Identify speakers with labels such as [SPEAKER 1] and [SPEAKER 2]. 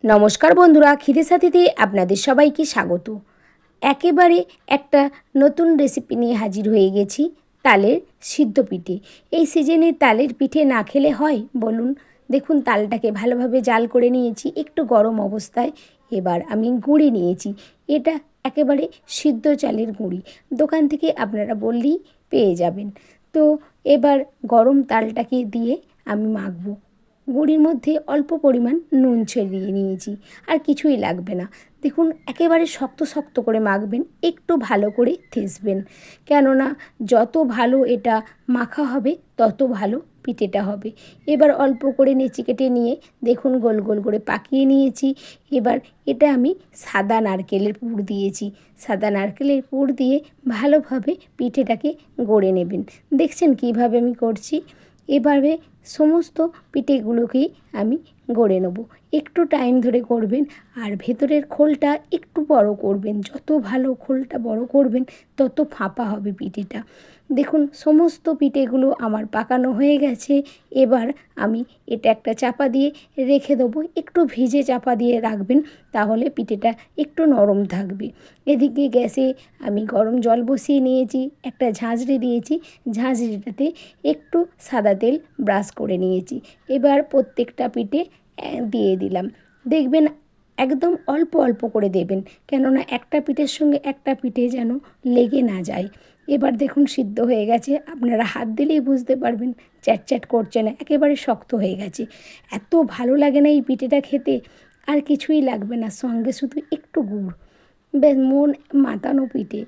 [SPEAKER 1] নমস্কার বন্ধুরা, খিদে সাথীতে আপনাদের সবাইকে স্বাগত। একেবারে একটা নতুন রেসিপি নিয়ে হাজির হয়ে গেছি, তালের সিদ্ধ পিঠে। এই সিজনে তালের পিঠে না খেলে হয় বলুন? দেখুন, তালটাকে ভালোভাবে জাল করে নিয়েছি একটু গরম অবস্থায়। এবার আমি গুঁড়ি নিয়েছি, এটা একেবারে সিদ্ধ চালের গুঁড়ি, দোকান থেকে আপনারা বললেই পেয়ে যাবেন। তো এবার গরম তালটাকে দিয়ে আমি মাখবো। গুঁড়ির মধ্যে অল্প পরিমাণ নুন ছড়িয়ে নিয়েছি, আর কিছুই লাগবে না। দেখুন, একেবারে শক্ত শক্ত করে মাখবেন, একটু ভালো করে থেসবেন, কেননা যত ভালো এটা মাখা হবে তত ভালো পিঠেটা হবে। এবার অল্প করে নেচি কেটে নিয়ে দেখুন গোল গোল করে পাকিয়ে নিয়েছি। এবার এটা আমি সাদা নারকেলের পুর দিয়েছি। সাদা নারকেলের পুর দিয়ে ভালোভাবে পিঠেটাকে গড়ে নেবেন। দেখছেন কীভাবে আমি করছি? এভাবে সমস্ত পিঠেগুলোকেই আমি গড়ে নেব। একটু টাইম ধরে করবেন, আর ভেতরের খোলটা একটু বড় করবেন। যত ভালো খোলটা বড় করবেন তত ফাঁপা হবে পিঠেটা। দেখুন, সমস্ত পিঠেগুলো আমার পাকানো হয়ে গেছে। এবার আমি এটা একটা চাপা দিয়ে রেখে দেবো। একটু ভিজে চাপা দিয়ে রাখবেন, তাহলে পিঠেটা একটু নরম থাকবে। এদিকে গ্যাসে আমি গরম জল বসিয়ে নিয়েছি, একটা ঝাঁঝরি দিয়েছি, ঝাঁঝরিটাতে একটু সাদা তেল ব্রাশ করে নিয়েছি। এবার প্রত্যেকটা পিঠে দিয়ে দিলাম। দেখবেন একদম অল্প অল্প করে দেবেন, কেননা একটা পিঠের সঙ্গে একটা পিঠে যেন লেগে না যায়। এবার দেখুন সিদ্ধ হয়ে গেছে, আপনারা হাত দিলেই বুঝতে পারবেন চ্যাটচ্যাট করছে না, একেবারে শক্ত হয়ে গেছে। এত ভালো লাগে না এই পিঠেটা খেতে, আর কিছুই লাগবে না, সঙ্গে শুধু একটু গুড়, বেশ মন মাতানো পিঠে।